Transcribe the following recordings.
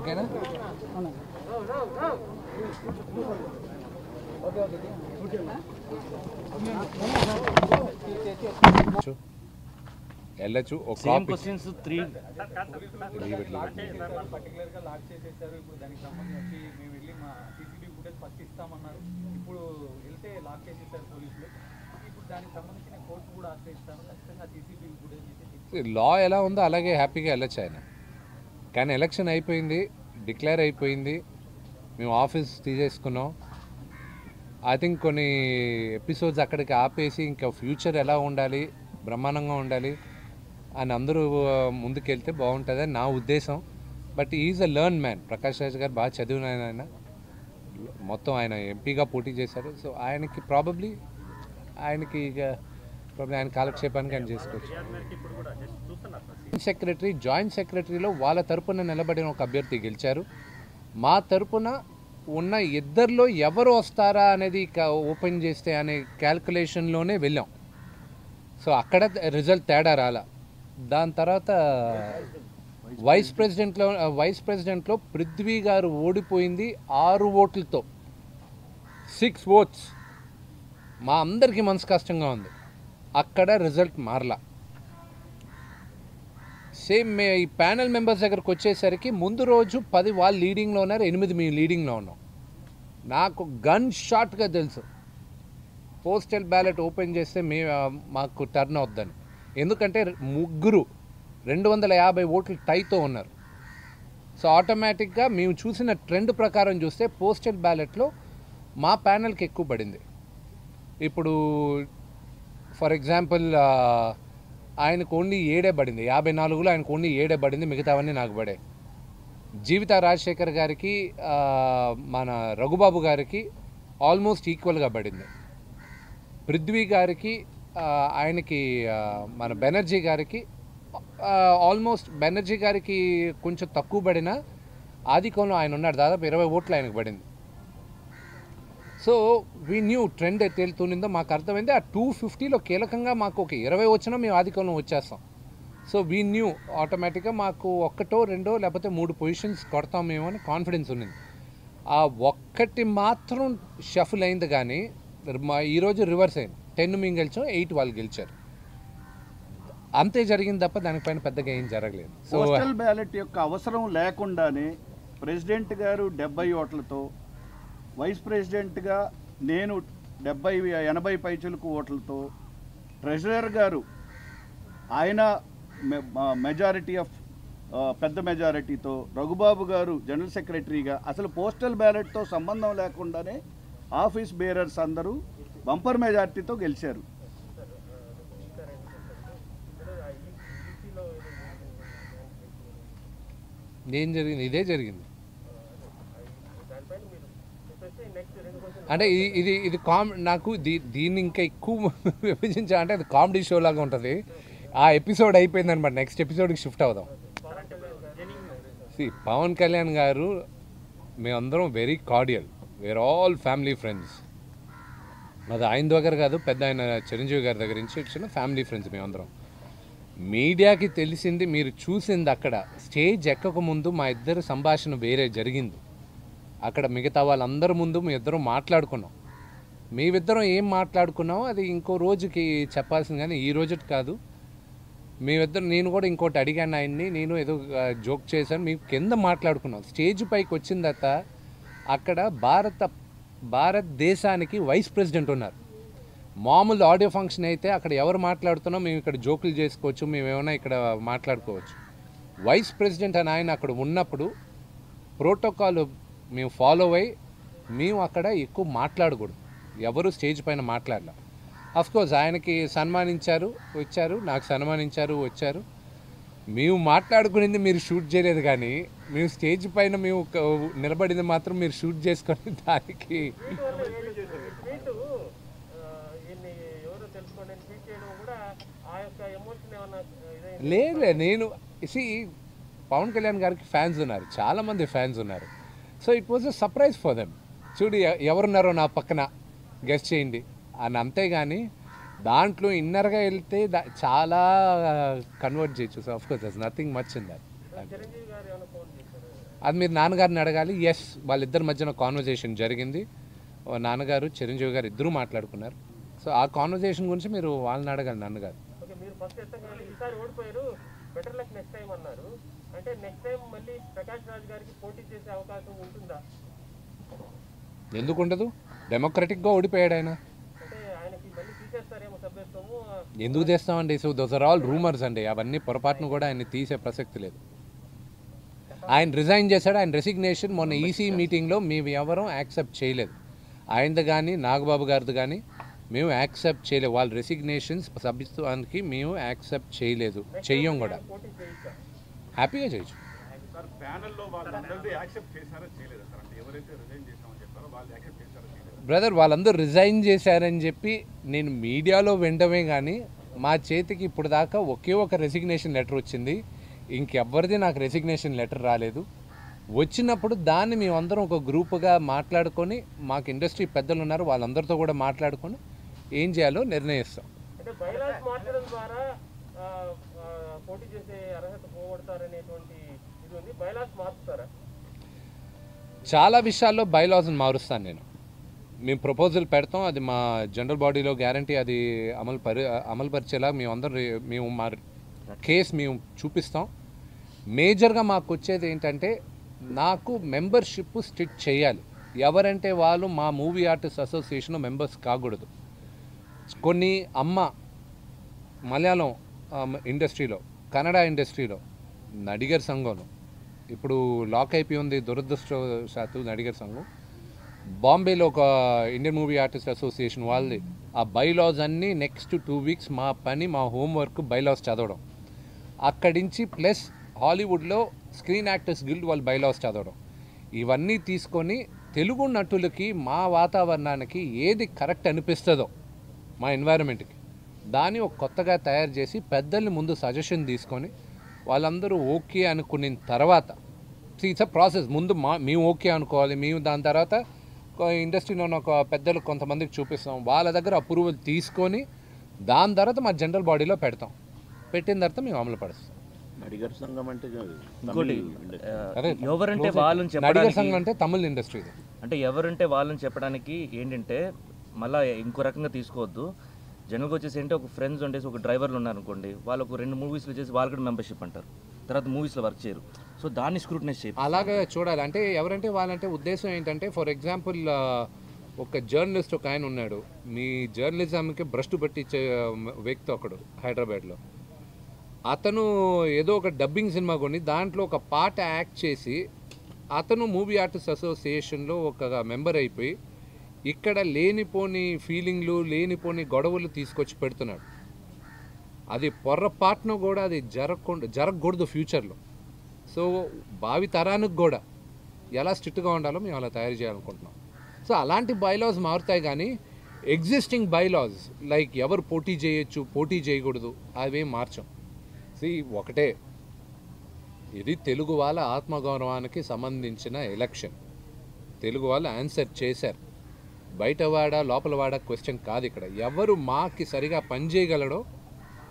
ఓకేనా? వెళ్ళచ్చు. లా ఎలా ఉందో అలాగే హ్యాపీగా వెళ్ళచ్చు ఆయన. కానీ ఎలక్షన్ అయిపోయింది, డిక్లేర్ అయిపోయింది, మేము ఆఫీస్ తీసేసుకున్నాం. ఐ థింక్ కొన్ని ఎపిసోడ్స్ అక్కడికి ఆపేసి ఇంకా ఫ్యూచర్ ఎలా ఉండాలి, బ్రహ్మాండంగా ఉండాలి అని అందరూ ముందుకెళ్తే బాగుంటుందని నా ఉద్దేశం. But is a learn man. Prakash Raj గారు బాగా చదివిన ఆయన, మొత్తం ఆయన ఎంపీగా పోటీ చేశారు. సో ఆయనకి ప్రాబబ్లీ ఆయన కాలక్షేపానికి ఆయన చేసుకోవచ్చు. జాయింట్ సెక్రటరీలో వాళ్ళ తరపున నిలబడిన ఒక అభ్యర్థి గెలిచారు. మా తరపున ఉన్న ఇద్దరిలో ఎవరు వస్తారా అనేది ఓపెన్ చేస్తే అనే క్యాల్కులేషన్లోనే వెళ్ళాం. సో అక్కడ రిజల్ట్ తేడా రాలా. దాని తర్వాత వైస్ ప్రెసిడెంట్లో పృథ్వీ గారు ఓడిపోయింది 6 ఓట్లతో, 6 ఓట్స్. మా అందరికీ మనసు కష్టంగా ఉంది. అక్కడ రిజల్ట్ మారలా. సేమ్ ఈ ప్యానెల్ మెంబర్స్ దగ్గరకు వచ్చేసరికి ముందు రోజు 10 వాళ్ళు లీడింగ్లో ఉన్నారు, 8 మేము లీడింగ్లో ఉన్నాం. నాకు గన్ షాట్గా తెలుసు పోస్టల్ బ్యాలెట్ ఓపెన్ చేస్తే మాకు టర్న్ అవుద్దని. ఎందుకంటే ముగ్గురు 250 ఓట్లు టైతో ఉన్నారు. సో ఆటోమేటిక్గా మేము చూసిన ట్రెండ్ ప్రకారం చూస్తే పోస్టల్ బ్యాలెట్లో మా ప్యానెల్కి ఎక్కువ పడింది. ఇప్పుడు ఫర్ ఎగ్జాంపుల్ ఆయనకు ఓన్లీ 7 పడింది, 54లో ఆయనకు ఓన్లీ 7 పడింది, మిగతావన్నీ నాకు పడే. జీవిత రాజశేఖర్ గారికి మన రఘుబాబు గారికి ఆల్మోస్ట్ ఈక్వల్గా పడింది. పృథ్వీ గారికి ఆయనకి మన బెనర్జీ గారికి ఆల్మోస్ట్ బెనర్జీ గారికి కొంచెం తక్కువ పడినా ఆదికంలో ఆయన ఉన్నాడు, దాదాపు 20 ఓట్లు ఆయనకు పడింది. సో వీ న్యూ ట్రెండ్ తేలుతుందో మాకు అర్థమైంది. ఆ 250లో కీలకంగా మాకు ఒక 20 వచ్చినా మేము ఆదికంలో వచ్చేస్తాం. సో వీ న్యూ ఆటోమేటిక్గా మాకు 1, 2 లేకపోతే 3 పొజిషన్స్ కొడతాం మేము అని కాన్ఫిడెన్స్ ఉన్నింది. ఆ ఒక్కటి మాత్రం షఫుల్ అయింది. కానీ ఈరోజు రివర్స్ అయింది. 10 మేము గెలిచాం, 8 వాళ్ళు గెలిచారు. అంతే జరిగింది తప్ప దానిపైన పెద్దగా ఏం జరగలేదు. పోస్టల్ బ్యాలెట్ యొక్క అవసరం లేకుండానే ప్రెసిడెంట్ గారు 70 ఓట్లతో, వైస్ ప్రెసిడెంట్గా నేను 70-80 పైచులకు ఓట్లతో, ట్రెజరర్ గారు ఆయన మెజారిటీ ఆఫ్ పెద్ద మెజారిటీతో, రఘుబాబు గారు జనరల్ సెక్రటరీగా, అసలు పోస్టల్ బ్యాలెట్తో సంబంధం లేకుండానే ఆఫీస్ బేరర్స్ అందరూ బంపర్ మెజారిటీతో గెలిచారు. ఏం జరిగింది? ఇదే జరిగింది. అంటే ఇది నాకు దీన్ని ఇంకా ఎక్కువ విభజించాలంటే అది కామెడీ షో లాగా ఉంటుంది. ఆ ఎపిసోడ్ అయిపోయిందనమాట, నెక్స్ట్ ఎపిసోడ్కి షిఫ్ట్ అవుదాం. పవన్ కళ్యాణ్ గారు మేమందరం very cordial, we're all family friends. అది ఆయన దగ్గర కాదు, పెద్ద ఆయన చిరంజీవి గారి దగ్గర నుంచి వచ్చిన ఫ్యామిలీ ఫ్రెండ్స్ మేమందరం. మీడియాకి తెలిసింది, మీరు చూసింది అక్కడ స్టేజ్ ఎక్కక ముందు మా ఇద్దరు సంభాషణ వేరే జరిగింది. అక్కడ మిగతా వాళ్ళందరి ముందు మీ ఇద్దరం మాట్లాడుకున్నాం. మేమిద్దరం ఏం మాట్లాడుకున్నామో అది ఇంకో రోజుకి చెప్పాల్సింది, కానీ ఈ రోజుకి కాదు. మేమిద్దరం, నేను కూడా ఇంకోటి అడిగాను ఆయన్ని, నేను ఏదో జోక్ చేశాను, మేము కింద మాట్లాడుకున్నాం. స్టేజ్ పైకి వచ్చిన తర్వాత అక్కడ భారతదేశానికి వైస్ ప్రెసిడెంట్ ఉన్నారు. మామూలు ఆడియో ఫంక్షన్ అయితే అక్కడ ఎవరు మాట్లాడుతున్నాం మేము ఇక్కడ జోకులు చేసుకోవచ్చు, మేము ఏమైనా ఇక్కడ మాట్లాడుకోవచ్చు. వైస్ ప్రెసిడెంట్ అని ఆయన అక్కడ ఉన్నప్పుడు ప్రోటోకాల్ మేము ఫాలో అయ్యి మేము అక్కడ ఎక్కువ మాట్లాడకూడదు, ఎవరు స్టేజ్ పైన మాట్లాడలే. అఫ్కోర్స్ ఆయనకి సన్మానించారు, వచ్చారు, నాకు సన్మానించారు, వచ్చారు. మేము మాట్లాడుకునేది మీరు షూట్ చేయలేదు, కానీ మేము స్టేజ్ పైన మేము నిలబడింది మాత్రం మీరు షూట్ చేసుకొని దానికి లేదు. నేను పవన్ కళ్యాణ్ గారికి ఫ్యాన్స్ ఉన్నారు, చాలామంది ఫ్యాన్స్ ఉన్నారు. So it was a surprise for them. చూడు ఎవరున్నారో నా పక్కన గెస్ట్ చేయండి అని. అంతేగాని దాంట్లో ఇన్నర్గా వెళ్తే చాలా కన్వర్ట్ చేయొచ్చు. So of course that's nothing much in that. అది మీరు నాన్నగారిని అడగాలి. ఎస్, వాళ్ళిద్దరి మధ్యన కాన్వర్జేషన్ జరిగింది. నాన్నగారు చిరంజీవి గారు ఇద్దరూ మాట్లాడుకున్నారు. సో ఆ కాన్వర్జేషన్ గురించి మీరు వాళ్ళని అడగాలి, నాన్నగారు. ఓకే, మీరు ఫస్ట్ ఈసారి ఓడిపోయారు, బెటర్ లక్ నెక్స్ట్ టైం అన్నారు. అంటే నెక్స్ట్ టైం మళ్ళీ ప్రకాష్ రాజ్ గారికి పోటీ చేసే అవకాశం ఉంటుందా? ఎందుకు ఉండదు? డెమోక్రటిక్గా ఓడిపోయాడు ఆయన. అంటే ఆయనకి మళ్ళీ తీసేస్తారేమో సభ్యత్వము. ఎందుకు చేస్తామండి? So those are all rumours అండి. అవన్నీ పొరపాటును కూడా ఆయన తీసే ప్రసక్తి లేదు. ఆయన రిజైన్ చేశాడు. ఆయన రెసిగ్నేషన్ మొన్న ఈసీ మీటింగ్లో మేము ఎవరూ యాక్సెప్ట్ చేయలేదు. ఆయనది కానీ నాగబాబు గారిది కానీ మేము యాక్సెప్ట్ చేయలేదు. వాళ్ళ రెసిగ్నేషన్స్ సభ్యత్వానికి మేము యాక్సెప్ట్ చేయలేదు, చెయ్యం కూడా. పోటీ చేయొచ్చా? హ్యాపీగా చేయొచ్చు. సార్ ప్యానెల్లో వాళ్ళందరిది యాక్సెప్ట్ చేశారో చేయలేదా సార్? అంటే ఎవరైతే రిజైన్ చేశామని చెప్పారో వాళ్ళు యాక్సెప్ట్ చేశారో చేయలేదా? బ్రదర్, వాళ్ళందరూ రిజైన్ చేశారని చెప్పి నేను మీడియాలో వినడమే కానీ మా చేతికి ఇప్పుడు దాకా ఒకే ఒక రెసిగ్నేషన్ లెటర్ వచ్చింది. ఇంకెవ్వరిది నాకు రెసిగ్నేషన్ లెటర్ రాలేదు. వచ్చినప్పుడు దాన్ని మేమందరం ఒక గ్రూపుగా మాట్లాడుకొని, మాకు ఇండస్ట్రీ పెద్దలు ఉన్నారు, వాళ్ళందరితో కూడా మాట్లాడుకొని ఏం చేయాలో నిర్ణయిస్తాం. అంటే బైలాస్ మార్చడం ద్వారా పోటీ చేసే అర్హత పోగొడతారనేటువంటి ఇది ఉంది. బైలాస్ మార్చుతారా? చాలా విషయాల్లో బైలాస్ని మారుస్తాను నేను. మేము ప్రపోజల్ పెడతాం, అది మా జనరల్ బాడీలో గ్యారంటీ అది అమలుపరిచేలా మేము మా కేసు మేము చూపిస్తాం. మేజర్గా మాకు వచ్చేది ఏంటంటే, నాకు మెంబర్షిప్ స్ట్రిక్ట్ చేయాలి. ఎవరంటే వాళ్ళు మా మూవీ ఆర్టిస్ట్ అసోసియేషన్ మెంబర్స్ కాకూడదు. కొన్ని మలయాళం ఇండస్ట్రీలో, కన్నడ ఇండస్ట్రీలో, నడిగర్ సంఘంలో ఇప్పుడు లాక్ అయిపోయి ఉంది దురదృష్టవశాత్తు నడిగర్ సంఘం. బాంబేలో ఒక ఇండియన్ మూవీ ఆర్టిస్ట్ అసోసియేషన్ వాళ్ళది. ఆ బైలాస్ అన్నీ నెక్స్ట్ 2 వీక్స్ మా పని, మా హోంవర్క్ బైలాస్ చదవడం. అక్కడి నుంచి ప్లస్ హాలీవుడ్లో స్క్రీన్ యాక్టర్స్ గిల్డ్ వాళ్ళు బైలాస్ చదవడం. ఇవన్నీ తీసుకొని తెలుగు నటులకి మా వాతావరణానికి ఏది కరెక్ట్ అనిపిస్తుందో మా ఎన్వైరన్మెంట్కి దాన్ని ఒక కొత్తగా తయారు చేసి పెద్దల్ని ముందు సజెషన్ తీసుకొని వాళ్ళందరూ ఓకే అనుకున్న తర్వాత ఇట్స్ అ ప్రాసెస్. ముందు మేము ఓకే అనుకోవాలి. మేము దాని తర్వాత ఇండస్ట్రీలో ఉన్న ఒక పెద్దలు కొంతమందికి చూపిస్తాం. వాళ్ళ దగ్గర అప్రూవల్ తీసుకొని దాని తర్వాత మా జనరల్ బాడీలో పెడతాం. పెట్టిన తర్వాత మేము అమలు పరుస్తాం. నడిగర్ సంఘం అంటే ఇంకోటి ఎవరంటే వాళ్ళని నడిగర్ సంఘం అంటే తమిళ ఇండస్ట్రీ. అంటే ఎవరంటే వాళ్ళని చెప్పడానికి ఏంటంటే మళ్ళీ ఇంకో రకంగా తీసుకోవద్దు. జనరల్గా వచ్చేసి ఏంటంటే ఒక ఫ్రెండ్స్ ఉండేసి ఒక డ్రైవర్లు ఉన్నారనుకోండి, వాళ్ళకు 2 మూవీస్లో చేసి వాళ్ళు కూడా మెంబర్షిప్ అంటారు, తర్వాత మూవీస్లో వర్క్ చేయరు. సో దాన్ని స్క్రూటనైజ్ చేయాలి. అలాగే చూడాలి. అంటే ఎవరంటే వాళ్ళంటే ఉద్దేశం ఏంటంటే, ఫర్ ఎగ్జాంపుల్ ఒక జర్నలిస్ట్ ఒక ఆయన ఉన్నాడు. మీ జర్నలిజంకి భ్రష్టు పట్టించే వ్యక్తి ఒకడు హైదరాబాద్లో. అతను ఏదో ఒక డబ్బింగ్ సినిమా కొని దాంట్లో ఒక పాట యాక్ట్ చేసి అతను మూవీ ఆర్టిస్ట్ అసోసియేషన్లో ఒక మెంబర్ అయిపోయి ఇక్కడ లేనిపోని ఫీలింగ్లు, లేనిపోని గొడవలు తీసుకొచ్చి పెడుతున్నాడు. అది పొర్రపాటును కూడా అది జరగకూడదు ఫ్యూచర్లో. సో భావి తరానికి కూడా ఎలా స్ట్రిక్ట్గా ఉండాలో మేము అలా తయారు చేయాలనుకుంటున్నాం. సో అలాంటి బైలాస్ మారుతాయి కానీ ఎగ్జిస్టింగ్ బైలాస్ లైక్ ఎవరు పోటీ చేయొచ్చు, పోటీ చేయకూడదు అవేం మార్చం. ఒకటే, ఇది తెలుగు వాళ్ళ ఆత్మగౌరవానికి సంబంధించిన ఎలక్షన్. తెలుగు వాళ్ళు ఆన్సర్ చేశారు. బయటవాడ లోపలవాడ క్వశ్చన్ కాదు ఇక్కడ. ఎవరు మాకి సరిగా పనిచేయగలడో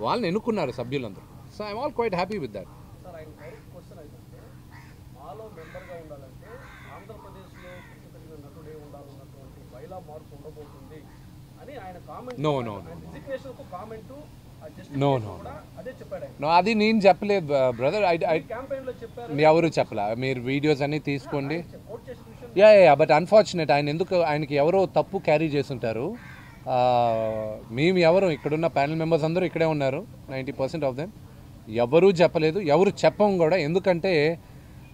వాళ్ళని ఎన్నుకున్నారు సభ్యులందరూ. So I'm all quite happy with that. Sir, ఆయన డైరెక్ట్ క్వశ్చన్ అయితే మాలో మెంబర్గా ఉండాలంటే ఆంధ్రప్రదేశ్లో పుట్టుకలిగిన నటుడే ఉండాలన్నటువంటి బైలా మార్పు ఉండబోతుంది అని ఆయన కామెంట్. నో రిజిగ్నేషన్కు కామెంటు అదే చెప్పాడు. అది నేను చెప్పలేదు బ్రదర్. క్యాంపెయిన్లో చెప్పారు, ఎవరు చెప్పలా. మీరు వీడియోస్ అన్నీ తీసుకోండి. కోట్ చేసిన విషయం బట్ అన్ఫార్చునేట్ ఆయనకి ఎవరో తప్పు క్యారీ చేస్తుంటారు. మేము ఎవరు ఇక్కడున్న ప్యానల్ మెంబర్స్ అందరూ ఇక్కడే ఉన్నారు. 90% ఆఫ్ దెమ్ ఎవరూ చెప్పలేదు, ఎవరు చెప్పం కూడా. ఎందుకంటే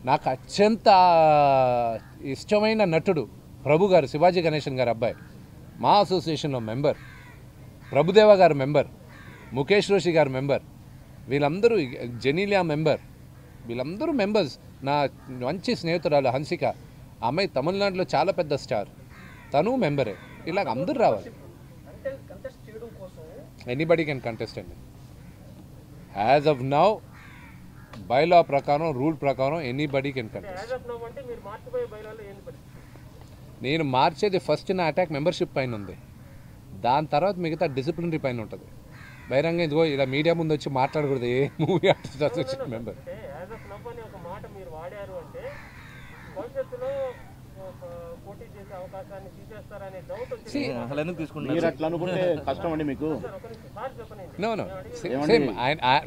నాకు అత్యంత ఇష్టమైన నటుడు ప్రభు గారు, శివాజీ గణేశన్ గారు అబ్బాయి, మా అసోసియేషన్లో మెంబర్. ప్రభుదేవ గారు మెంబర్, ముఖేష్ రోషి గారు మెంబర్, వీళ్ళందరూ జెనీలియా మెంబర్, వీళ్ళందరూ మెంబర్స్. నా మంచి స్నేహితురాలు హన్సిక, అమ్మాయి తమిళనాడులో చాలా పెద్ద స్టార్, తను మెంబరే. ఇలాగ అందరూ రావాలి. ఎనీబడి కెన్ కంటెస్ట్ అండి. యాజ్ ఆఫ్ నౌ బైలా ప్రకారం, రూల్ ప్రకారం ఎనీబడి కెన్ కంటెస్ట్. నేను మార్చేది ఫస్ట్ నా అటాక్ మెంబర్షిప్ పైన ఉంది. దాని తర్వాత మిగతా డిసిప్లినరీ పైన ఉంటుంది. బహిరంగ ఇదిగో ఇలా మీడియా ముందు వచ్చి మాట్లాడకూడదు ఏ మూవీ ఆర్టిస్ట్ అసోసియేషన్ మెంబర్. భవిష్యత్తులో పోటీ చేసే అవకాశాన్ని తీసేస్తారనే డౌట్ వచ్చింది. See, అసలు ఎందుకు మీరు తీసుకుంటున్నారు అట్లా అనుకుంటే కష్టం అండి మీకు. సార్ చెప్పనండి. నో ఏమండి? సేమ్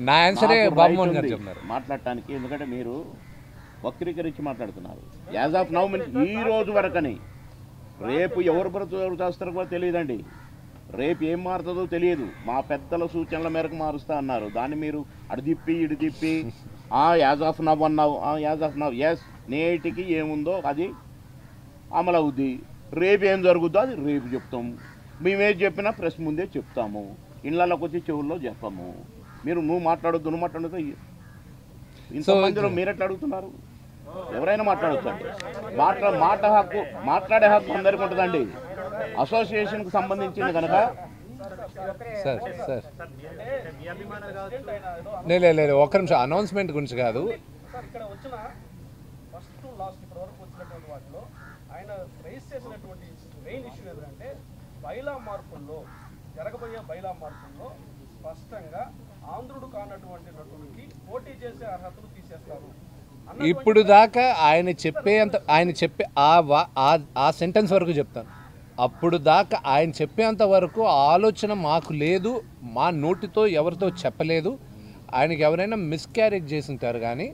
నా ఆన్సరే నాకు బాబుమోహన్ right గారు ఉంది చెప్తున్నారు. మాట్లాడటానికి, ఎందుకంటే మీరు వక్రీకరించి మాట్లాడుతున్నారు. యాజ్ ఆఫ్ నౌ ఈ రోజు వరకని, రేపు ఎవరు బ్రతుకు చేస్తారో కూడా తెలియదండి. రేపు ఏం మారుతుందో తెలియదు. మా పెద్దల సూచనల మేరకు మారుస్తా అన్నారు. దాన్ని మీరు అటు తిప్పి ఇటు తిప్పి యాజ్ ఆఫ్ నవ్ అన్నావు. యాజ్ ఆఫ్ నవ్ ఎస్, నేటికి ఏముందో అది అమలు అవుద్ది. రేపు ఏం జరుగుద్దో అది రేపు చెప్తాం. మేమేం చెప్పినా ప్రెస్ ముందే చెప్తాము. ఇళ్ళలోకి వచ్చి చెవుల్లో చెప్పాము. నువ్వు మాట్లాడొద్దు, నువ్వు మాట్లాడొద్దు. ఇంతమందిలో మీరు ఎట్లా అడుగుతున్నారు? ఎవరైనా మాట్లాడొచ్చండి. మాట్లాడే హక్కు అందరికీ ఉంటుందండి. అసోసియేషన్కి సంబంధించింది కనుక. సార్ లేదు ఒక్క నిమిషం, అనౌన్స్మెంట్ గురించి కాదు. సార్ ఇక్కడ వచ్చిన ఫస్ట్ టు లాస్ట్ ఇప్పటి వరకు వచ్చినటువంటి వాటిలో ఆయన రైజ్ చేసినటువంటి మెయిన్ ఇష్యూ ఏంటంటే బైలా మార్పుల్లో, జరగబోయే బైలా మార్పుల్లో స్పష్టంగా ఆంధ్రుడు కానటువంటి నటుడికి పోటీ చేసే అర్హతలు తీసేస్తారు. ఇప్పుడు దాకా ఆయన చెప్పే ఆ సెంటెన్స్ వరకు చెప్తాను. అప్పుడు దాకా ఆయన చెప్పేంత వరకు ఆలోచన మాకు లేదు. మా నోటితో ఎవరితో చెప్పలేదు. ఆయనకి ఎవరైనా మిస్క్యారేజ్ చేసింటారు కానీ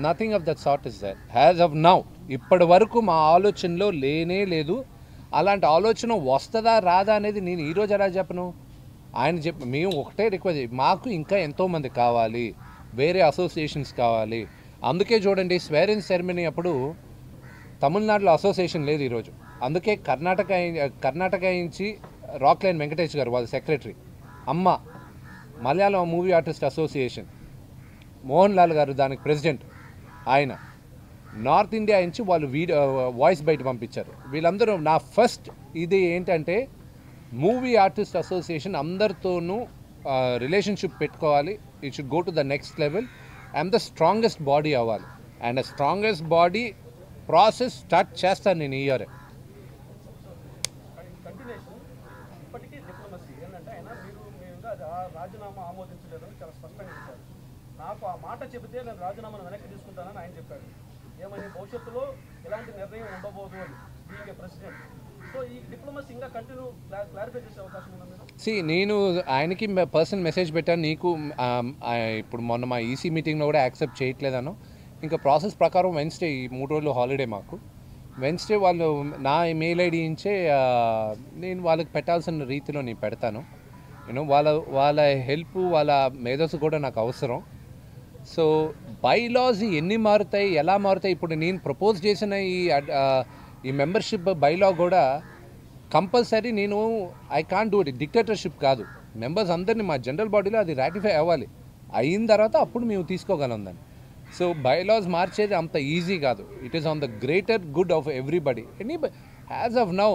nothing of that sort is that has of now. ఇప్పటి వరకు మా ఆలోచనలో లేనే లేదు. అలాంటి ఆలోచన వస్తుందా రాదా అనేది నేను ఈరోజు ఎలా చెప్పను. ఆయన మేము ఒకటే రిక్వెస్ట్, మాకు ఇంకా ఎంతోమంది కావాలి, వేరే అసోసియేషన్స్ కావాలి. అందుకే చూడండి, స్వేరింగ్ సెరమనీ అప్పుడు తమిళనాడులో అసోసియేషన్ లేదు ఈరోజు. అందుకే కర్ణాటక నుంచి రాక్లైన్ వెంకటేష్ గారు వాళ్ళ సెక్రటరీ, అమ్మ Malayalam movie artist association Mohan Lal గారు దానికి ప్రెసిడెంట్, ఆయన నార్త్ ఇండియా నుంచి వాళ్ళు వాయిస్ బయట పంపించారు. వీళ్ళందరూ నా ఫస్ట్ ఇది ఏంటంటే మూవీ ఆర్టిస్ట్ అసోసియేషన్ అందరితోనూ రిలేషన్షిప్ పెట్టుకోవాలి. It should go to the next level. I'm the strongest body అవ్వాలి. And strongest body process start చేస్తాను నేను ఈ ఇయర్. కంటిన్యూషన్ ఇప్పటికీ డిప్లొమసీ ఏంటంటే ఆయన మీరు రాజీనామా ఆమోదించలేదని చాలా స్పష్టంగా చెప్పారు. నాకు ఆ మాట చెబితే నేను రాజీనామాను వెనక్కి తీసుకుంటానని ఆయన చెప్పాడు. ఏమని భవిష్యత్తులో ఇలాంటి నిర్ణయం ఉండబోదు అని బీయింగ్ ఏ ప్రెసిడెంట్. సో ఈ డిప్లొమసీ ఇంకా కంటిన్యూ క్లారిఫై చేసే అవకాశం ఉందా? నేను ఆయనకి పర్సనల్ మెసేజ్ పెట్టాను. నీకు ఇప్పుడు మొన్న మా ఈసీ మీటింగ్లో కూడా యాక్సెప్ట్ చేయట్లేదను. ఇంకా ప్రాసెస్ ప్రకారం వెన్స్డే, ఈ 3 రోజులు హాలిడే మాకు. వెన్స్డే వాళ్ళు నా మెయిల్ ఐడి ఇచ్చే నేను వాళ్ళకి పెట్టాల్సిన రీతిలో నేను పెడతాను. వాళ్ళ హెల్ప్, వాళ్ళ మేధస్సు కూడా నాకు అవసరం. సో బైలాస్ ఎన్ని మారుతాయి, ఎలా మారుతాయి, ఇప్పుడు నేను ప్రపోజ్ చేసిన ఈ మెంబర్షిప్ బైలా కూడా compulsory I can't do it. Dictatorship కాదు. మెంబర్స్ అందరినీ మా జనరల్ బాడీలో అది రాటిఫై అవ్వాలి. అయిన తర్వాత అప్పుడు మేము తీసుకోగలం దాన్ని. సో బైలాస్ మార్చేది అంత ఈజీ కాదు. It is on the greater good of everybody. As of now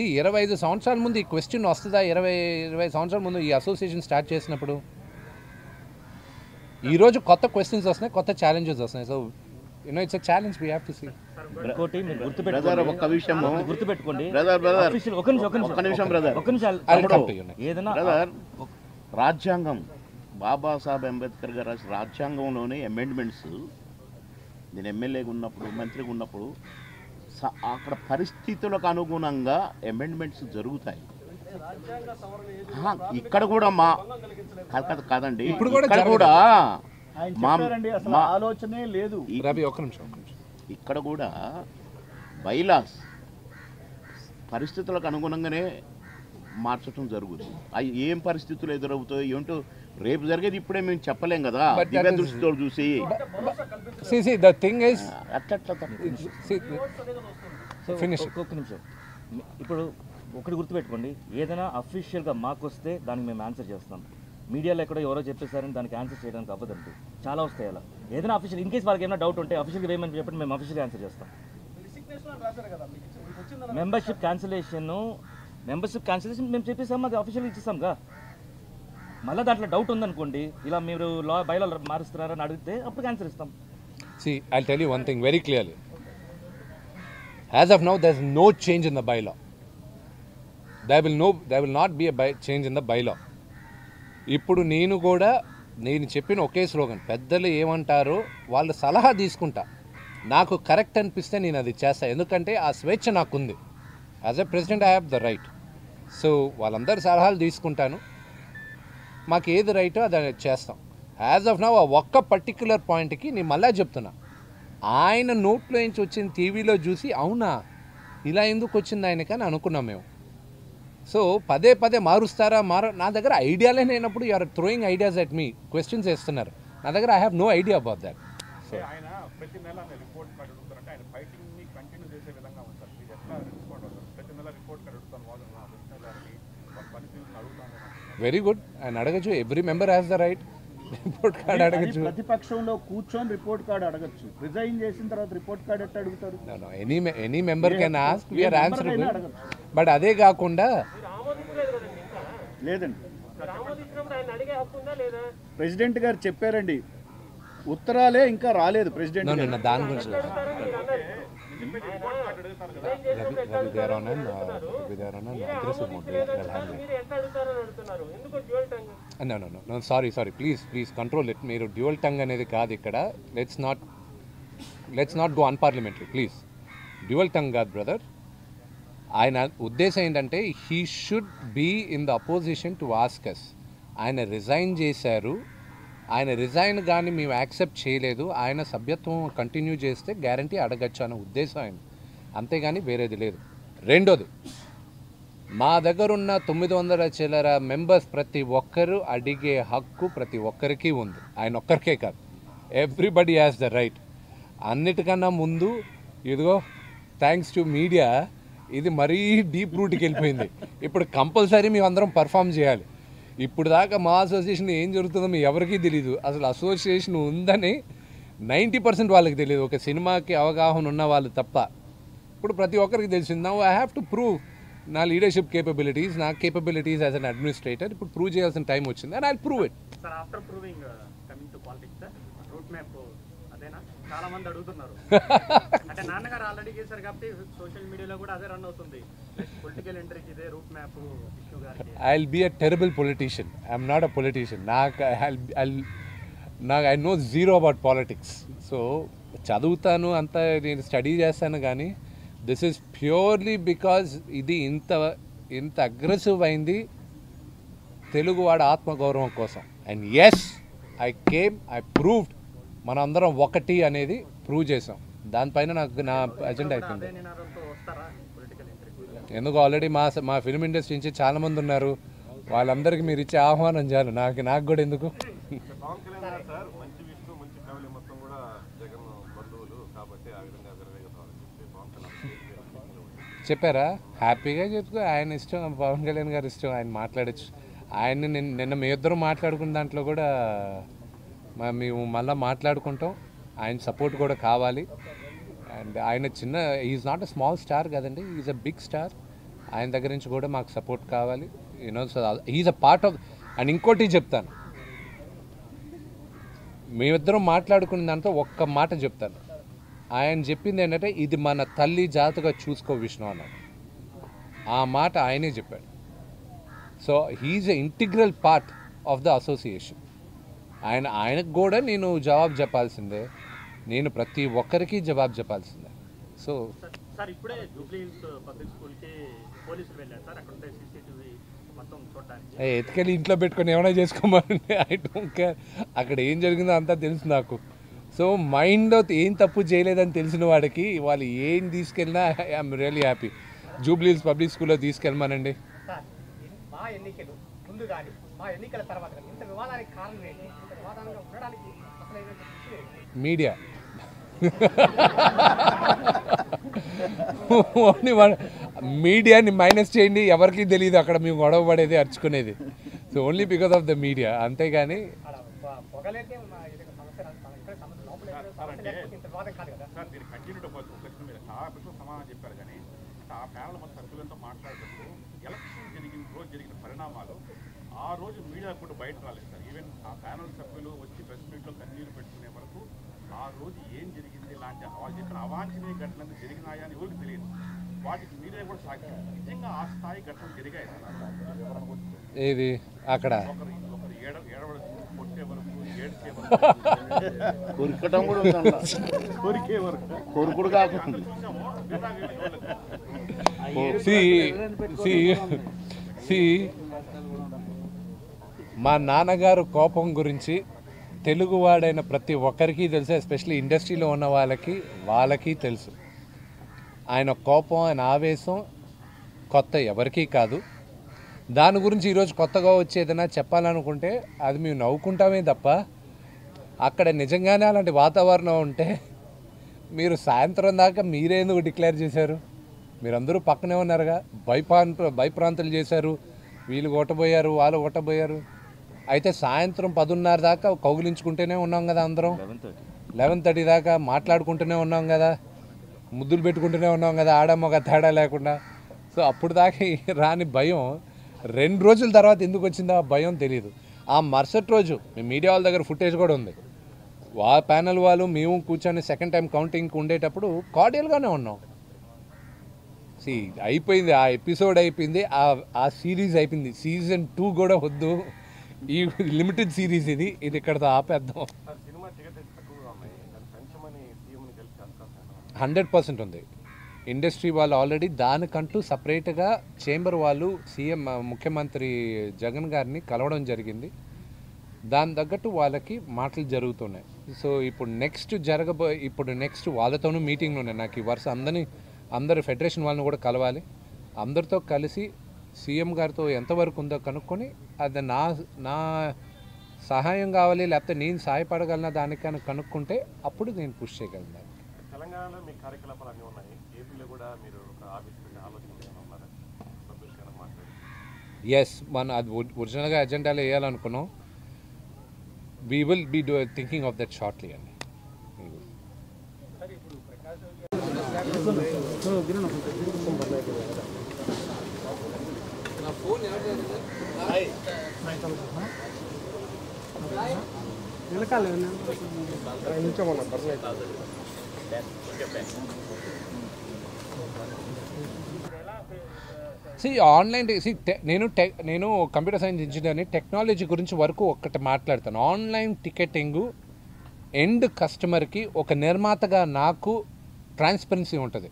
25 సంవత్సరాల ముందు ఈ క్వశ్చన్ వస్తుందా? 20 సంవత్సరాల ముందు ఈ అసోసియేషన్ స్టార్ట్ చేసినప్పుడు ఈరోజు కొత్త క్వశ్చన్స్ వస్తున్నాయి, కొత్త ఛాలెంజెస్ వస్తున్నాయి. So it's a challenge we have to see. ఇంకోటి మీరు బ్రదర్ ఒక్క విషయం గుర్తుపెట్టుకోండి. ఒక్క నిమిషం బ్రదర్. ఏదైనా బ్రదర్, రాజ్యాంగం బాబాసాహెబ్ అంబేద్కర్ గారు రాసిన రాజ్యాంగంలోని అమెండ్మెంట్స్, నేను ఎమ్మెల్యేగా ఉన్నప్పుడు, మంత్రిగా ఉన్నప్పుడు అక్కడ పరిస్థితులకు అనుగుణంగా అమెండ్మెంట్స్ జరుగుతాయి. ఇక్కడ కూడా కాదండి, ఇప్పుడు కూడా ఆలోచనే లేదు. ఇక్కడ కూడా బైలాస్ పరిస్థితులకు అనుగుణంగానే మార్చడం జరుగుతుంది. అవి ఏం పరిస్థితులు ఎదురవుతాయో ఏంటో రేపు జరిగేది ఇప్పుడే మేము చెప్పలేం కదా. దివ్య దృష్టితో చూసి ఒక్క నిమిషం. ఇప్పుడు ఒకటి గుర్తుపెట్టుకోండి, ఏదైనా అఫీషియల్గా మాకు వస్తే దానికి మేము ఆన్సర్ చేస్తాం. మీడియాలో ఎక్కడో ఎవరో చెప్పేసారని దానికి ఆన్సర్ చేయడానికి అవ్వదండి. చాలా వస్తాయి అలా. ఏదైనా అఫీషియల్ ఇన్ కేసు వాళ్ళకి ఏమైనా డౌట్ ఉంటే అఫీషియల్గా వేయమని చెప్పండి, మేము అఫీషియల్గా ఆన్సర్ చేస్తాం. మెంబర్షిప్ క్యాన్సిలేషన్ మేము చెప్పేసాం, అది అఫీషియల్గా ఇచ్చేసాంగా. మళ్ళీ దాంట్లో డౌట్ ఉందనుకోండి, ఇలా మీరు బైలా మారుస్తున్నారని అడిగితే అప్పుడు ఆన్సర్ ఇస్తాం. See, I'll tell you one thing very clearly. As of now, there's no change in the bylaw. There will not be a change in the bylaw. ఇప్పుడు నేను చెప్పిన ఒకే స్లోగన్, పెద్దలు ఏమంటారో వాళ్ళ సలహా తీసుకుంటా. నాకు కరెక్ట్ అనిపిస్తే నేను అది చేస్తాను, ఎందుకంటే ఆ స్వేచ్ఛ నాకుంది. As a president I have the right. So వాళ్ళందరి సలహాలు తీసుకుంటాను, మాకు ఏది రైటో అది చేస్తాం. యాజ్ ఆఫ్ నౌ ఆ ఒక్క పర్టిక్యులర్ పాయింట్కి నేను మళ్ళీ చెప్తున్నా, ఆయన నోట్లో నుంచి వచ్చిన టీవీలో చూసి అవునా ఇలా ఎందుకు వచ్చింది ఆయనకి అని అనుకున్నాం మేము. సో పదే పదే మారుస్తారా నా దగ్గర ఐడియాలే లేనప్పుడు you are throwing ideas at me, questions వేస్తున్నారు. నా దగ్గర I have no idea about that. So ఆయన ప్రతి నెల రిపోర్ట్ కార్డు అడుగుతారంటే ఆయన ఫైటింగ్ ని కంటిన్యూ చేసే విధంగా ఉంటారు. మీరు ఎట్లా రెస్పాండ్ అవుతారు? ప్రతి నెల రిపోర్ట్ కార్డు అడుగుతాను, వాళ్ళు పనితీరుని అడుగుతాను. వెరీ గుడ్, ఆయన అడగచ్చు. Every member has the right. Report card అడగచ్చు. ప్రతిపక్షంలో కూర్చొని రిపోర్ట్ కార్డు అడగచ్చు. రిజైన్ చేసిన తర్వాత రిపోర్ట్ కార్డు ఎట్లా అడుగుతారు? Any member can ask, we are answerable. But అదే కాకుండా లేదండి, ఆమోదించినప్పుడు ఆయన అడిగే హక్కు ఉందా లేదా? ప్రెసిడెంట్ గారు చెప్పారండి, ఉత్తరాలే ఇంకా రాలేదు ప్రెసిడెంట్ గారు. దాని గురించి రిజైన్ చేసినప్పుడు ఎట్లా అడుగుతారు? మీరు ఎట్లా అడుగుతారని అడుగుతున్నారు. ఎందుకు dual tongue? No, sorry, please control it. మీరు డ్యూయల్ టంగ్ అనేది కాదు ఇక్కడ. Let's not go unparliamentary please. Dual tongue కాదు బ్రదర్. ఆయన ఉద్దేశం ఏంటంటే he should be in the opposition to ask us. ఆయన రిజైన్ చేశారు, ఆయన రిజైన్ కానీ మేము యాక్సెప్ట్ చేయలేదు, ఆయన సభ్యత్వం కంటిన్యూ చేస్తే గ్యారంటీ అడగచ్చు అనే ఉద్దేశం ఆయన, అంతేగాని వేరేది లేదు. రెండోది, మా దగ్గర ఉన్న 900 చిల్లర మెంబర్స్ ప్రతి ఒక్కరు అడిగే హక్కు ప్రతి ఒక్కరికి ఉంది. ఆయన ఒక్కరికే కాదు, ఎవ్రీబడి హ్యాస్ ద రైట్. అన్నిటికన్నా ముందు ఇదిగో థ్యాంక్స్ టు మీడియా ఇది మరీ డీప్ రూట్కి వెళ్ళిపోయింది. ఇప్పుడు కంపల్సరీ మేము అందరం పర్ఫామ్ చేయాలి. ఇప్పుడు దాకా మా అసోసియేషన్ ఏం జరుగుతుందో మీ ఎవరికీ తెలీదు. అసలు అసోసియేషన్ ఉందని 90% వాళ్ళకి తెలియదు, ఒక సినిమాకి అవగాహన ఉన్న వాళ్ళు తప్ప. ఇప్పుడు ప్రతి ఒక్కరికి తెలిసింది. Now I have to prove నా లీడర్షిప్ కేపబిలిటీస్, నా కేపబిలిటీస్ యాజ్ అన్ అడ్మినిస్ట్రేటర్ ఇప్పుడు ప్రూవ్ చేయాల్సిన టైం వచ్చింది, and I will prove it. Sir after proving coming to politics sir, route map అదేనా చాలా మంది అడుగుతున్నారు. అంటే నాన్నగారు ఆల్రెడీ చేశారు కాబట్టి సోషల్ మీడియాలో కూడా అదే రన్ అవుతుంది. పొలిటికల్ ఎంట్రీకి ఇదే రూట్ మ్యాప్ ఇష్యూ గారికి. I will be a terrible politician. I'm not a politician. నాకు I know zero about politics. So చదువుతాను, అంతా నేను స్టడీ చేస్తాను, కానీ దిస్ ఈజ్ ప్యూర్లీ బికాజ్ ఇది ఇంత అగ్రెసివ్ అయింది తెలుగువాడు ఆత్మగౌరవం కోసం. అండ్ ఎస్ ఐ ప్రూవ్డ్ మనందరం ఒకటి అనేది ప్రూవ్ చేసాం. దానిపైన నాకు నా అజెండా అయిపోయింది. ఎందుకు ఆల్రెడీ మా ఫిల్మ్ ఇండస్ట్రీ నుంచి చాలామంది ఉన్నారు, వాళ్ళందరికీ మీరు ఇచ్చే ఆహ్వానం చాలు, నాకు కూడా ఎందుకు. చెప్పారా? హ్యాపీగా చెప్పుకో, ఆయన ఇష్టం, పవన్ కళ్యాణ్ గారు ఇష్టం, ఆయన మాట్లాడచ్చు. ఆయన్ని నిన్న మీ ఇద్దరు మాట్లాడుకున్న దాంట్లో కూడా మేము మళ్ళీ మాట్లాడుకుంటాం. ఆయన సపోర్ట్ కూడా కావాలి. అండ్ ఆయన is not a small star కదండి, ఈజ్ అ బిగ్ స్టార్. ఆయన దగ్గర నుంచి కూడా మాకు సపోర్ట్ కావాలి. You know, so is a part of. And ఇంకోటి చెప్తాను, మేమిద్దరం మాట్లాడుకున్న దాంట్లో ఒక్క మాట చెప్తాను. ఆయన చెప్పింది ఏంటంటే ఇది మన తల్లి జాతగా చూసుకో విష్ణు అన్నాడు. ఆ మాట ఆయనే చెప్పాడు. So he's a integral part of the association. ఆయనకు కూడా నేను జవాబు చెప్పాల్సిందే, నేను ప్రతి ఒక్కరికి జవాబు చెప్పాల్సిందే. సో సార్ ఇప్పుడే జూబ్లీ హిల్స్ పబ్లిక్ స్కూల్కి పోలీసులు వెళ్ళారు సార్, అక్కడ ఉండే సీసీటీవీ మొత్తం చూడడానికి. ఎత్తుకెళ్ళి ఇంట్లో పెట్టుకొని ఏమైనా చేసుకోమంటే ఐ డోంట్ కేర్, అక్కడ ఏం జరిగిందో అంతా తెలుసు నాకు. సో మైండ్లో ఏం తప్పు చేయలేదని తెలిసిన వాడికి వాళ్ళు ఏం తీసుకెళ్ళినా I'm really happy. Jubilee Hills Public స్కూల్లో తీసుకెళ్ళమనండి. సార్ మా ఎన్నికలు ముందు కానీ మా ఎన్నికల తర్వాత కానీ ఇంత వివాదానికి కారణం ఏంటి? ఇంత వివాదంగా ఉండడానికి అసలైన విషయం ఏంటి? మీడియా. మీడియాని మైనస్ చేయండి, ఎవరికి తెలియదు అక్కడ మేము గొడవ పడేది, అరుచుకునేది. So only because of the media, అంతేగాని పొగలేకే సమస్య ఇక్కడ సమస్య లోపల ఇంత వివాదం కాదు కదా సార్. దీన్ని కంటిన్యూ క్వశ్చన్ మీద చాలా ప్రశ్న సమాధానం చెప్పారు, కానీ ఆ ప్యానల్ మొత్తం సభ్యులతో మాట్లాడుతూ ఎలక్షన్ రోజు జరిగిన పరిణామాలు ఆ రోజు మీడియా కూడా బయట రాలేదు సార్. ఈవెన్ ఆ ప్యానల్ సభ్యులు వచ్చి ప్రెస్ మీట్లో కన్నీరు పెట్టుకునే వరకు ఆ రోజు ఏం జరిగింది, ఇలాంటి వాళ్ళు చెప్పిన అవాంఛనీయ ఘటనలు జరిగినాయా అని ఎవరికి తెలియదు. వాటికి మీడియా కూడా సాక్ష్యం. నిజంగా ఆ స్థాయి ఘటనలు జరిగాయి సార్. ఏది అక్కడ ఒకరు ఏడవడం కొట్టే వరకు కొరికటం కూడా ఉంది అందులో. కోరికే వరకు కొరుకుడు కాకుండా మా నాన్నగారు కోపం గురించి తెలుగువాడైన ప్రతి ఒక్కరికి తెలుసు, ఎస్పెషల్లీ ఇండస్ట్రీలో ఉన్న వాళ్ళకి తెలుసు. ఆయన కోపం, ఆయన ఆవేశం కొత్త ఎవరికీ కాదు. దాని గురించి ఈరోజు కొత్తగా వచ్చి ఏదైనా చెప్పాలనుకుంటే అది మేము నవ్వుకుంటామే తప్ప, అక్కడ నిజంగానే అలాంటి వాతావరణం ఉంటే మీరు సాయంత్రం దాకా మీరే ఎందుకు డిక్లేర్ చేశారు? మీరందరూ పక్కనే ఉన్నారుగా, భయప్రాంతులు చేశారు, వీళ్ళు కొట్టబోయారు, వాళ్ళు కొట్టబోయారు. అయితే సాయంత్రం 10:30 దాకా కౌగిలించుకుంటూనే ఉన్నాం కదా, అందరం 11:30 దాకా మాట్లాడుకుంటూనే ఉన్నాం కదా, ముద్దులు పెట్టుకుంటూనే ఉన్నాం కదా, ఆడమ్మొక తేడా లేకుండా. సో అప్పుడు దాకా రాని భయం 2 రోజుల తర్వాత ఎందుకు వచ్చిందో ఆ భయం తెలియదు. ఆ మరుసటి రోజు మీ మీడియా వాళ్ళ దగ్గర ఫుటేజ్ కూడా ఉంది. ప్యానల్ వాళ్ళు మేము కూర్చొని సెకండ్ టైం కౌంటింగ్కి ఉండేటప్పుడు కార్డియల్గానే ఉన్నాం. అయిపోయింది, ఆ ఎపిసోడ్ అయిపోయింది, ఆ సిరీస్ అయిపోయింది. సీజన్ 2 కూడా వద్దు, ఈ లిమిటెడ్ సిరీస్ ఇది ఇక్కడతో ఆపేద్దాం. 100% ఉంది. ఇండస్ట్రీ వాళ్ళు ఆల్రెడీ దానికంటూ సపరేట్గా చేంబర్ వాళ్ళు సీఎం ముఖ్యమంత్రి జగన్ గారిని కలవడం జరిగింది. దాని తగ్గట్టు వాళ్ళకి మాటలు జరుగుతున్నాయి. సో ఇప్పుడు నెక్స్ట్ వాళ్ళతోనూ మీటింగ్లు ఉన్నాయి. నాకు ఈ వరుస అందరి ఫెడరేషన్ వాళ్ళని కూడా కలవాలి. అందరితో కలిసి సీఎం గారితో ఎంతవరకు ఉందో కనుక్కొని అది నా సహాయం కావాలి, లేకపోతే నేను సహాయపడగలనా దానికన్నా కనుక్కుంటే అప్పుడు నేను పుష్ చేయగలను. తెలంగాణలో మీ కార్యకలాపాలు అన్నీ ఉన్నాయి, ఏపీలో కూడా మీరు ఒక ఆఫీస్ పెట్టే ఆలోచన ఉన్నారా? ఎస్, మనం అది ఒరిజినల్గా ఎజెండాలో వేయాలనుకున్నాం. We will be thinking of that shortly అండి. ఆన్లైన్ నేను కంప్యూటర్ సైన్స్ ఇంజనీర్ని. టెక్నాలజీ గురించి వరకు ఒక్కటి మాట్లాడతాను. ఆన్లైన్ టికెటింగ్ ఎండ్ కస్టమర్కి ఒక నిర్మాతగా నాకు ట్రాన్స్పరెన్సీ ఉంటుంది.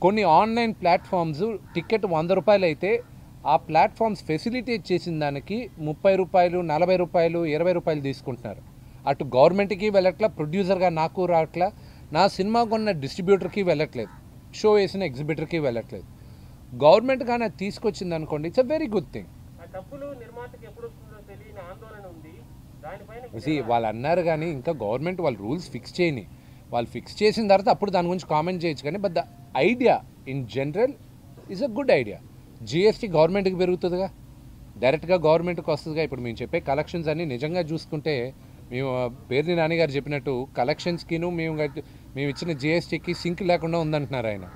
కొన్ని ఆన్లైన్ ప్లాట్ఫామ్స్ టికెట్ 100 రూపాయలు అయితే ఆ ప్లాట్ఫామ్స్ ఫెసిలిటేట్ చేసిన దానికి 30 రూపాయలు, 40 రూపాయలు, 20 రూపాయలు తీసుకుంటున్నారు. అటు గవర్నమెంట్కి వెళ్ళట్లా, ప్రొడ్యూసర్గా నాకు రావట్లా, నా సినిమా కొన్న డిస్ట్రిబ్యూటర్కి వెళ్ళట్లేదు, షో వేసిన ఎగ్జిబిటర్కి వెళ్ళట్లేదు. గవర్నమెంట్ కానీ తీసుకొచ్చింది అనుకోండి, it's a very good thing. వాళ్ళు అన్నారు కానీ ఇంకా గవర్నమెంట్ వాళ్ళు రూల్స్ ఫిక్స్ చేయని, వాళ్ళు ఫిక్స్ చేసిన తర్వాత అప్పుడు దాని గురించి కామెంట్ చేయొచ్చు. కానీ but the idea in general is a good idea. GST గవర్నమెంట్కి పెరుగుతుందిగా, డైరెక్ట్గా గవర్నమెంట్కి వస్తుందిగా. ఇప్పుడు మేము చెప్పే కలెక్షన్స్ అన్నీ నిజంగా చూసుకుంటే మేము పేర్ని నాన్నగారు చెప్పినట్టు కలెక్షన్స్కిను మేము ఇచ్చిన జిఎస్టీకి సింక్ లేకుండా ఉందంటున్నారు ఆయన.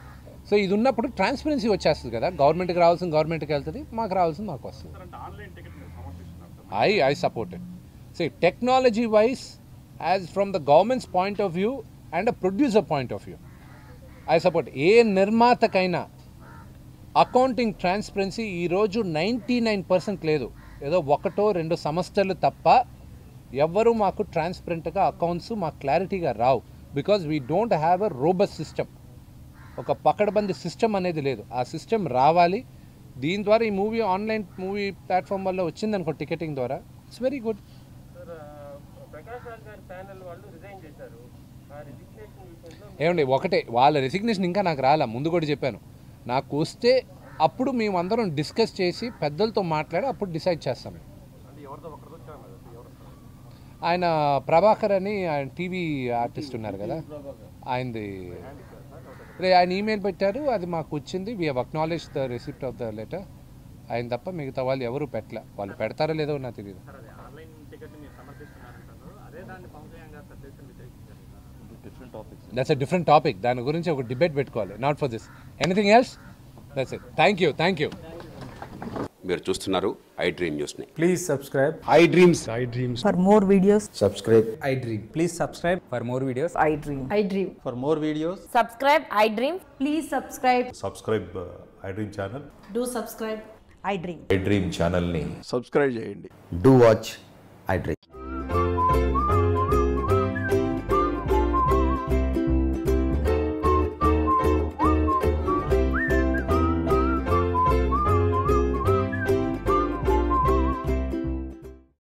సో ఇది ఉన్నప్పుడు ట్రాన్స్పరెన్సీ వచ్చేస్తుంది కదా, గవర్నమెంట్కి రావాల్సింది గవర్నమెంట్కి వెళ్తుంది, మాకు రావాల్సింది మాకు వస్తుంది. I support it. So technology wise as from the government's point of view and a producer point of view I support. ఏ నిర్మాతకైనా అకౌంటింగ్ ట్రాన్స్పరెన్సీ ఈరోజు 99% లేదు. ఏదో 1-2 సంస్థలు తప్ప ఎవ్వరూ మాకు ట్రాన్స్పరెంట్గా అకౌంట్స్ మాకు క్లారిటీగా రావు. Because we don't have a robust system. ఒక పకడ్బందీ సిస్టమ్ అనేది లేదు. ఆ సిస్టమ్ రావాలి. దీని ద్వారా ఈ ఆన్లైన్ మూవీ ప్లాట్ఫామ్ వల్ల వచ్చిందనుకో టికెటింగ్ ద్వారా, ఇట్స్ వెరీ గుడ్. ఏమండి ఒకటే, వాళ్ళ రెసిగ్నేషన్ ఇంకా నాకు రాలా. ముందు కూడా చెప్పాను, నాకు వస్తే అప్పుడు మేమందరం డిస్కస్ చేసి పెద్దలతో మాట్లాడి అప్పుడు డిసైడ్ చేస్తాం. ఆయన ప్రభాకర్ అని ఆయన టీవీ ఆర్టిస్ట్ ఉన్నారు కదా, ఆయన ఈమెయిల్ పెట్టారు, అది మాకు వచ్చింది. We have acknowledge the receipt of the letter. ఆయన తప్ప మిగతా వాళ్ళు ఎవరు పెట్టలే. వాళ్ళు పెడతారో లేదో నాకు తెలియదు. That's a different topic. దాని గురించి ఒక డిబేట్ పెట్టుకోవాలి. Not for this. Anything else? That's it. Thank you. మీరు చూస్తున్నారు ఐ డ్రీమ్ న్యూస్ని. Please subscribe I dreams. For more videos subscribe I dream. Please subscribe for more videos I dream. For more videos subscribe I dream. Please subscribe. Subscribe I dream channel. Do subscribe I dream. I dream ఛానల్ని subscribe చేయండి. Do watch I Dream.